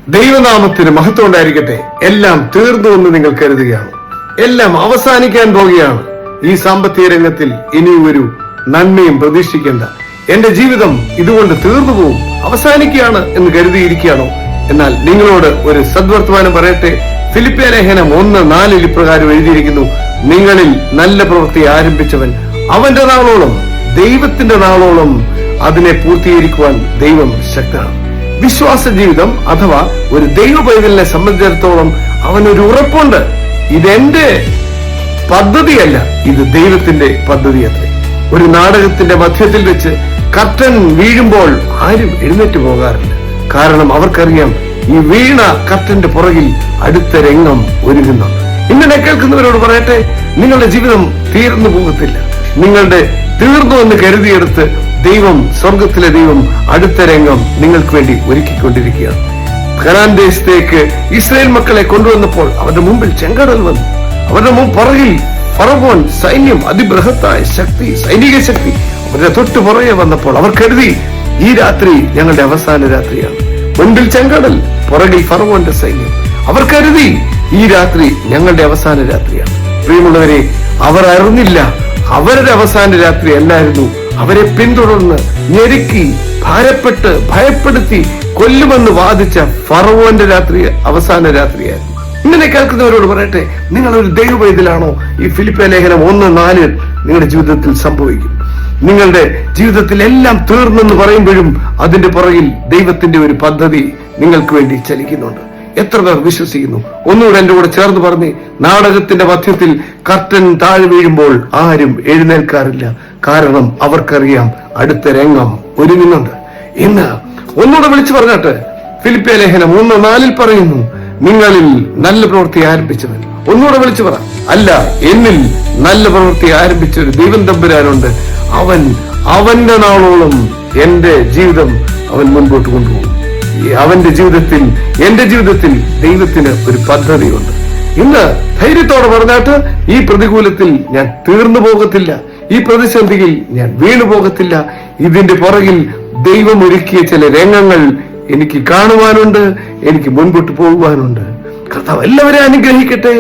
ദൈവനാമത്തിന് മഹത്വം ഉണ്ടായിരിക്കട്ടെ. എല്ലാം തീർന്നു എന്ന് നിങ്ങൾ കരുതുകയാണ്. എല്ലാം അവസാനിക്കാൻ പോകുകയാണ്. ഈ സാമ്പത്തിക രംഗത്തിൽ ഇനി ഒരു നന്മയും പ്രതീക്ഷിക്കേണ്ട. എന്റെ ജീവിതം ഇതുകൊണ്ട് തീർന്നു പോകും, അവസാനിക്കുകയാണ് എന്ന് കരുതിയിരിക്കുകയാണോ? എന്നാൽ നിങ്ങളോട് ഒരു സദ്വർത്തമാനം പറയട്ടെ. ഫിലിപ്പിയ ലേഖനം 1:4 ഇപ്രകാരം എഴുതിയിരിക്കുന്നു: നിങ്ങളിൽ നല്ല പ്രവൃത്തി ആരംഭിച്ചവൻ അവന്റെ നാളോളം, ദൈവത്തിന്റെ നാളോളം അതിനെ പൂർത്തീകരിക്കുവാൻ ദൈവം ശക്തനാണ്. വിശ്വാസ ജീവിതം അഥവാ ഒരു ദൈവ പൈതലിനെ സംബന്ധിച്ചിടത്തോളം അവനൊരു ഉറപ്പുണ്ട്. ഇതെന്റെ പദ്ധതിയല്ല, ഇത് ദൈവത്തിന്റെ പദ്ധതിയത്രേ. ഒരു നാടകത്തിന്റെ മധ്യത്തിൽ വെച്ച് കർട്ടൻ വീഴുമ്പോൾ ആരും എഴുന്നേറ്റ് പോകാറില്ല. കാരണം അവർക്കറിയാം, ഈ വീണ കർട്ടന്റെ പുറകിൽ അടുത്ത രംഗം ഒരുങ്ങുന്നു. ഇങ്ങനെ കേൾക്കുന്നവരോട് പറയട്ടെ, നിങ്ങളുടെ ജീവിതം തീർന്നു പോകത്തില്ല. നിങ്ങളുടെ തീർന്നു എന്ന് കരുതിയെടുത്ത് ദൈവം, സ്വർഗത്തിലെ ദൈവം അടുത്ത രംഗം നിങ്ങൾക്ക് വേണ്ടി ഒരുക്കിക്കൊണ്ടിരിക്കുകയാണ്. ഖനാൻ ദേശത്തേക്ക് ഇസ്രായേൽ മക്കളെ കൊണ്ടുവന്നപ്പോൾ അവരുടെ മുമ്പിൽ ചെങ്കടൽ വന്നു. അവരുടെ പുറകിൽ ഫറവോൻ സൈന്യം, അതിബൃഹത്തായ ശക്തി, സൈനിക ശക്തി അവരുടെ തൊട്ടു പുറകെ വന്നപ്പോൾ അവർ കരുതി, ഈ രാത്രി ഞങ്ങളുടെ അവസാന രാത്രിയാണ്. മുൻപിൽ ചെങ്കടൽ, പുറകിൽ ഫറവോന്റെ സൈന്യം. അവർ കരുതി, ഈ രാത്രി ഞങ്ങളുടെ അവസാന രാത്രിയാണ്. പ്രിയമുള്ളവരെ, അവർ അറിഞ്ഞില്ല അവരുടെ അവസാന രാത്രി അല്ലായിരുന്നു. അവരെ പിന്തുടർന്ന് ഞെരുക്കി, ഭാരപ്പെട്ട്, ഭയപ്പെടുത്തി കൊല്ലുമെന്ന് വാദിച്ച ഫറവോന്റെ രാത്രി അവസാന രാത്രിയായിരുന്നു. ഇങ്ങനെ കേൾക്കുന്നവരോട് പറയട്ടെ, നിങ്ങളൊരു ദൈവ പൈതലാണോ? ഈ ഫിലിപ്പിയ ലേഖനം 1:4 നിങ്ങളുടെ ജീവിതത്തിൽ സംഭവിക്കും. നിങ്ങളുടെ ജീവിതത്തിൽ എല്ലാം തീർന്നെന്ന് പറയുമ്പോഴും അതിന്റെ പുറകിൽ ദൈവത്തിന്റെ ഒരു പദ്ധതി നിങ്ങൾക്ക് വേണ്ടി ചലിക്കുന്നുണ്ട്. എത്ര പേർ വിശ്വസിക്കുന്നു? ഒന്നുകൂടെ എന്റെ കൂടെ ചേർന്ന് പറഞ്ഞ്, നാടകത്തിന്റെ മധ്യത്തിൽ കർട്ടൻ താഴെ വീഴുമ്പോൾ ആരും എഴുന്നേൽക്കാറില്ല. കാരണം അവർക്കറിയാം അടുത്ത രംഗം ഒരുങ്ങുന്നുണ്ട്. ഇന്ന് ഒന്നുകൂടെ വിളിച്ചു പറഞ്ഞാട്ട് ഫിലിപ്പിയ ലേഖനം 1:4 പറയുന്നു: നിങ്ങളിൽ നല്ല പ്രവൃത്തി ആരംഭിച്ചവൻ. ഒന്നുകൂടെ വിളിച്ചു പറ, അല്ല, എന്നിൽ നല്ല പ്രവൃത്തി ആരംഭിച്ച ഒരു ദൈവം തമ്പുരാനുണ്ട്. അവൻ അവന്റെ നാളോളം എന്റെ ജീവിതം അവൻ മുൻപോട്ട് കൊണ്ടുപോകും. അവന്റെ ജീവിതത്തിൽ, എന്റെ ജീവിതത്തിൽ ദൈവത്തിന് ഒരു പദ്ധതിയുണ്ട്. ഇന്ന് ധൈര്യത്തോടെ പറഞ്ഞാട്ട്, ഈ പ്രതികൂലത്തിൽ ഞാൻ തീർന്നു പോകത്തില്ല, ഈ പ്രതിസന്ധിയിൽ ഞാൻ വീണു പോകത്തില്ല. ഇതിന്റെ പുറകിൽ ദൈവം ഒരുക്കിയ ചില രംഗങ്ങൾ എനിക്ക് കാണുവാനുണ്ട്, എനിക്ക് മുൻപോട്ട് പോകുവാനുണ്ട്. കർത്താവ് എല്ലാവരെയും അനുഗ്രഹിക്കട്ടെ.